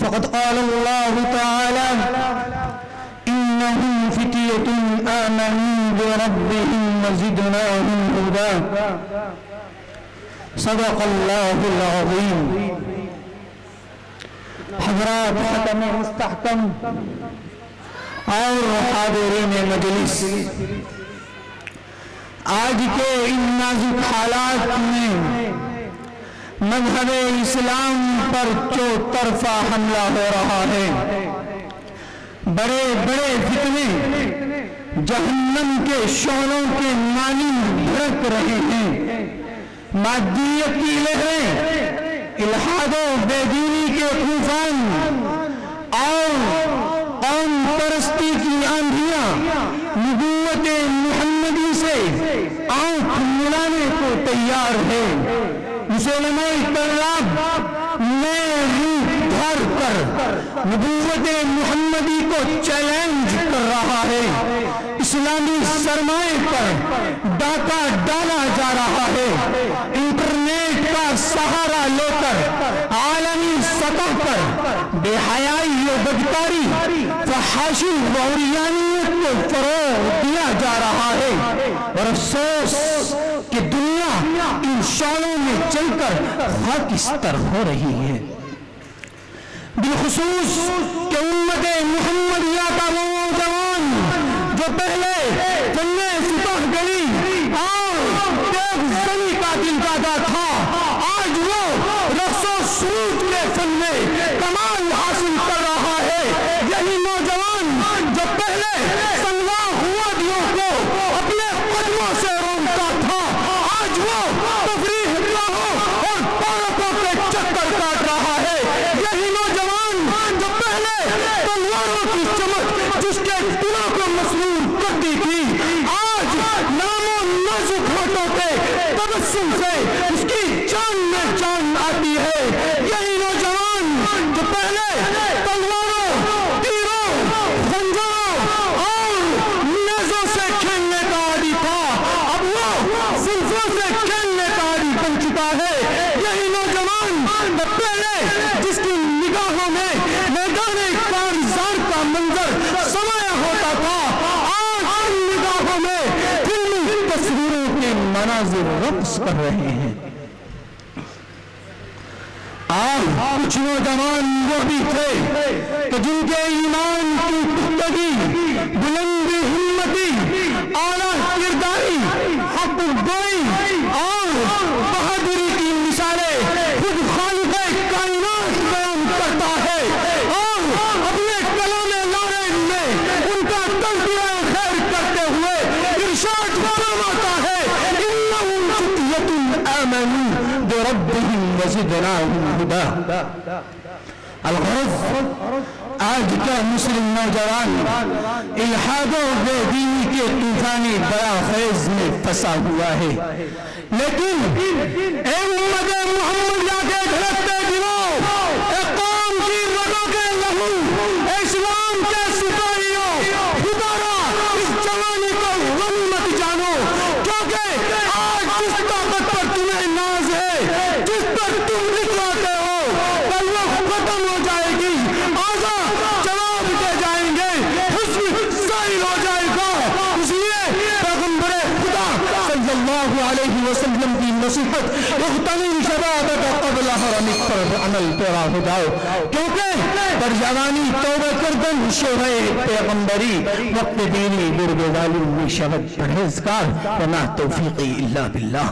فقد قال الله تعالى إنهم فتية آمنوا بربهم وزدناهم هدى صدق الله العظيم. حضرات ختم مستحکم اور حاضرین مجلس، آج کے ان نازک حالات میں مذہب اسلام پر چوطرفہ حملہ ہو رہا ہے. بڑے بڑے فتنے جہنم کے شعلوں کے مانند بھڑک رہے ہیں. مادیت کی لہریں، الحاد و بے دینی کے طوفان اور قوم پرستی کی آندھیاں نبوت محمدی سے آنکھ ملانے کو تیار ہے. مسلمہ کرام میں روح دھر کر نبوت محمدی کو چیلنج کر رہا ہے. اسلامی سرمائے پر ڈاکہ ڈالا جا رہا ہے. انٹرنیٹ کا سہارا لے کر عالمی سطح پر بے حیائی و بدکاری، فحاشی و عریانیت کو فروغ دیا جا رہا ہے. اور افسوس کہ دنیا ان شعلوں میں چل کر خاکستر ہو رہی ہے. بالخصوص کہ امت محمدیہ کا وہ نوجوان جو پہلے جنگِ فتح گلی اور دیو زنی کا دل دادا تھا، آج وہ رقص و سرود کے فن میں کمال حاصل کر رہا ہے. یہی نوجوان جو پہلے سنگواں وادیوں کو اپنے قدموں سے روکتا تھا، آج وہ تفریح گاہوں اور پارکوں کے چکر کاٹ رہا ہے. یہی نوجوان جو پہلے تلواروں کی چمک جس کے دلوں کو مسرور کرتی تھی، آج نام و نازک ہونٹوں کے تبسم سے اس کی جان میں جان آتی ہے. یہی نوجوان جو پہلے تلواروں، تیروں، خنجروں اور نیزوں سے کھیلنے کا عادی تھا، اب وہ زلفوں سے کھیلنے کا عادی بن چکا ہے. یہی نوجوان جو پہلے جس کی نگاہوں میں میدان کارزار کا منظر سمایا ہوتا تھا، آج ان نگاہوں میں فلمی تصویروں کے مناظر رقص کر رہے ہیں. کچھ نوجوان وہ بھی تھے کہ جن کے ایمان کی پختگی، بلندی ہمتی، اعلیٰ کرداری، حق گوئی اور بہادری کی مثالیں خود خالق کائنات بیان کرتا ہے. اور اپنے کلام لارین میں ان کا تذکرہ خیر کرتے ہوئے ارشاد فرماتا ہے انہم فتیۃ آمنوا بربہم وزدناہم ہدی. الغرض، آج کا مسلم نوجوان الحاد و بے دینی کے طوفانی براخیز میں پھنسا ہوا ہے. لیکن اے امت محمدیہ کے دھڑکتے دلوں، اے قوم کی رگوں کے لہو، اے اسلام کے سپاہیوں، خدا را اس جوانی کو غنیمت جانو، کیونکہ آج جس طاقت پر تمہیں ناز ہے، جس پر تم لکھواتے ہو، کل وہ ختم ہو جائے گی. آزا جواب دے جائیں گے، حسن ظاہر ہو جائے گا. اس لیے پیغمبر خدا صلی اللہ علیہ وسلم کی نصیحت اغتنم شبابک قبل حرمک پر عمل پیرا ہو جاؤ، کیونکہ در جوانی توبہ کردن شوہے پیغمبری، وقت دینی گرگ ظالم شبد پرہیزگار، وما توفیقی الا باللہ.